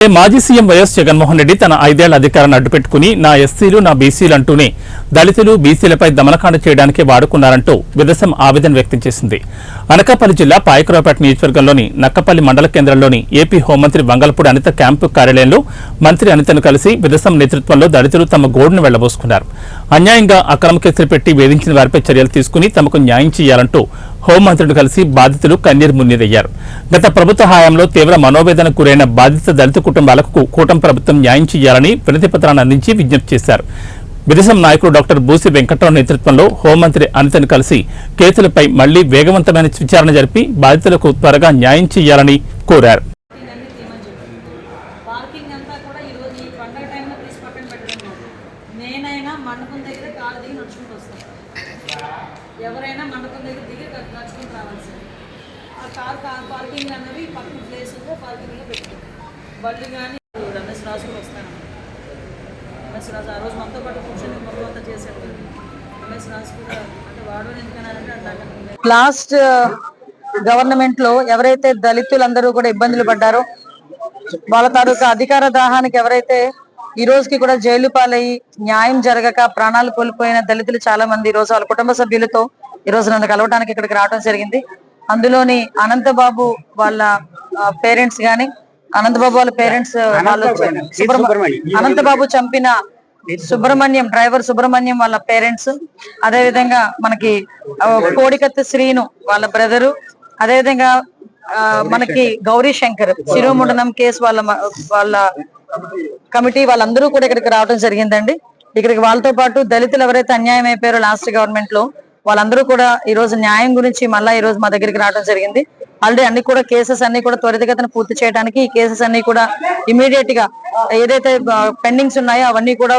మాజీ CM YS Jaganmohan Reddy తన 5 ఏళ్ల అధికారాన్ని అడ్డుపెట్టుకుని నా ఎస్సీలు నా బీసీలు అంటూనే దళితులు బీసీలపై దమనకాండ చేయడానికి వాడుకున్నారంటూ విదసం ఆవేదన వ్యక్తం చేసింది. అనకాపల్లి జిల్లా పాయకరావుపేట నియోజకవర్గంలోని నక్కపల్లి మండల కేంద్రంలోని ఏపీ హోంమంత్రి వంగలపూడి అనిత క్యాంపు కార్యాలయంలో మంత్రి అనితను కలిసి విదసం నేతృత్వంలో దళితులు తమ గోడును వెళ్లబోసుకున్నారు. అన్యాయంగా అక్రమ కేసులు పెట్టి వేధించిన వారిపై చర్యలు తీసుకుని తమకు న్యాయం చేయాలంటూ హోంమంత్రిని కలిసి బాధితులు కన్నీరు మున్నీరయ్యారు. గత ప్రభుత్వ హయాంలో తీవ్ర మనోవేదనకు గురైన బాధిత దళిత కుటుంబాలకు కూటమి ప్రభుత్వం న్యాయం చేయాలని వినతిపత్రాన్ని అందించి విజ్ఞప్తి చేశారు. విదసం నాయకుడు డాక్టర్ బూసి వెంకట్రావు నేతృత్వంలో హోంమంత్రి అనితను కలిసి కేసులపై మళ్లీ వేగవంతమైన విచారణ జరిపి బాధితులకు త్వరగా న్యాయం చేయాలని కోరారు. ఎవరైనా మండపం దగ్గర దిగి నడుచుకుంటూ రావాల్సింది. ఆ కార్ పార్కింగ్ అన్నవి పక్కన ప్లేస్ ఉంటే పార్కింగ్లో పెట్టుకుంటాం. బళ్ళు కానీ రమేష్ రాజు కూడా వస్తాను. రమేష్ రాజు ఆ రోజు మనతో పాటు కూర్చొని మొత్తం అంతా చేశాడు. రమేష్ రాజు కూడా అంటే వాడు ఎందుకన్నారంటే అట్లా లాస్ట్ గవర్నమెంట్లో ఎవరైతే దళితులందరూ కూడా ఇబ్బందులు పడ్డారో వాళ్ళ తాలూకా అధికార దాహానికి ఎవరైతే ఈ రోజుకి కూడా జైలు పాలయ్యి న్యాయం జరగక ప్రాణాలు కోల్పోయిన దళితులు చాలా మంది ఈ రోజు వాళ్ళ కుటుంబ సభ్యులతో ఈ రోజు నన్ను కలవడానికి ఇక్కడికి రావడం జరిగింది. అందులోని అనంతబాబు వాళ్ళ పేరెంట్స్ గాని అనంతబాబు వాళ్ళ పేరెంట్స్ అనంతబాబు చంపిన సుబ్రహ్మణ్యం డ్రైవర్ సుబ్రహ్మణ్యం వాళ్ళ పేరెంట్స్, అదే విధంగా మనకి కోడికత్తి శ్రీను వాళ్ళ బ్రదరు, అదే విధంగా మనకి గౌరీ శంకర్ శిరోముండనం కేసు వాళ్ళ కమిటీ వాళ్ళందరూ కూడా ఇక్కడికి రావడం జరిగిందండి. ఇక్కడికి వాళ్ళతో పాటు దళితులు ఎవరైతే అన్యాయం అయిపోయారో లాస్ట్ గవర్నమెంట్ లో వాళ్ళందరూ కూడా ఈ రోజు న్యాయం గురించి మళ్ళా ఈ రోజు మా దగ్గరికి రావడం జరిగింది. ఆల్రెడీ అన్ని కూడా కేసెస్ అన్ని కూడా త్వరితగతిన పూర్తి చేయడానికి ఈ కేసెస్ అన్ని కూడా ఇమీడియట్ గా ఏదైతే పెండింగ్స్ ఉన్నాయో అవన్నీ కూడా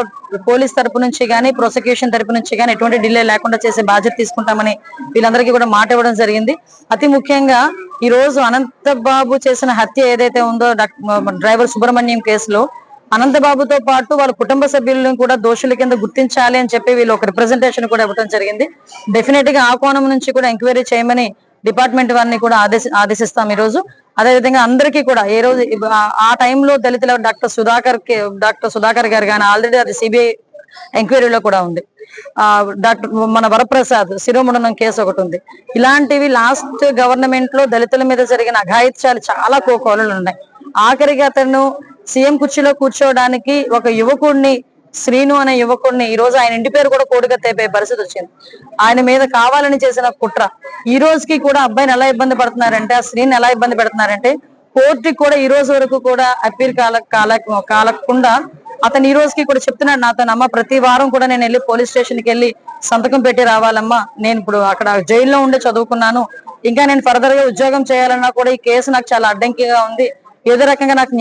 పోలీస్ తరపు నుంచి గానీ ప్రాసిక్యూషన్ తరపు నుంచి గానీ ఎటువంటి డిలే లేకుండా చేసే బాధ్యత తీసుకుంటామని వీళ్ళందరికీ కూడా మాట ఇవ్వడం జరిగింది. అతి ముఖ్యంగా ఈ రోజు అనంతబాబు చేసిన హత్య ఏదైతే ఉందో డ్రైవర్ సుబ్రహ్మణ్యం కేసులో అనంతబాబుతో పాటు వాళ్ళ కుటుంబ సభ్యులను కూడా దోషుల కింద గుర్తించాలి అని చెప్పి వీళ్ళు ఒక రిప్రజెంటేషన్ కూడా ఇవ్వడం జరిగింది. డెఫినెట్ గా ఆ కోణం నుంచి కూడా ఎంక్వైరీ చేయమని డిపార్ట్మెంట్ వారిని కూడా ఆదేశిస్తాం ఈ రోజు. అదేవిధంగా అందరికీ కూడా ఏ రోజు ఆ టైంలో దళితుల డాక్టర్ సుధాకర్ గారు కానీ ఆల్రెడీ అది సిబిఐ ఎంక్వైరీలో కూడా ఉంది. డాక్టర్ మన వరప్రసాద్ శిరోముండనం కేసు ఒకటి ఉంది. ఇలాంటివి లాస్ట్ గవర్నమెంట్ లో దళితుల మీద జరిగిన అఘాయిత్యాలు చాలా కోకొల్లలు ఉన్నాయి. ఆఖరికి అతను సీఎం కుర్చీలో కూర్చోవడానికి ఒక యువకుడిని శ్రీను అనే యువకుడిని ఈ రోజు ఆయన ఇంటి పేరు కూడా కోడిగా తెప్పే పరిస్థితి వచ్చింది. ఆయన మీద కావాలని చేసిన కుట్ర ఈ రోజుకి కూడా అబ్బాయిని ఎలా ఇబ్బంది పడుతున్నారంటే ఆ శ్రీని ఎలా ఇబ్బంది పెడుతున్నారంటే కోర్టుకి కూడా ఈ రోజు వరకు కూడా అప్పీల్ కాలకుండా అతను ఈ రోజుకి కూడా చెప్తున్నాడు నాతో, అమ్మ ప్రతి వారం కూడా నేను వెళ్ళి పోలీస్ స్టేషన్కి వెళ్ళి సంతకం పెట్టి రావాలమ్మా, నేను ఇప్పుడు అక్కడ జైల్లో ఉండి చదువుకున్నాను, ఇంకా నేను ఫర్దర్ గా ఉద్యోగం చేయాలన్నా కూడా ఈ కేసు నాకు చాలా అడ్డంకిగా ఉంది, ఏదో రకంగా నాకు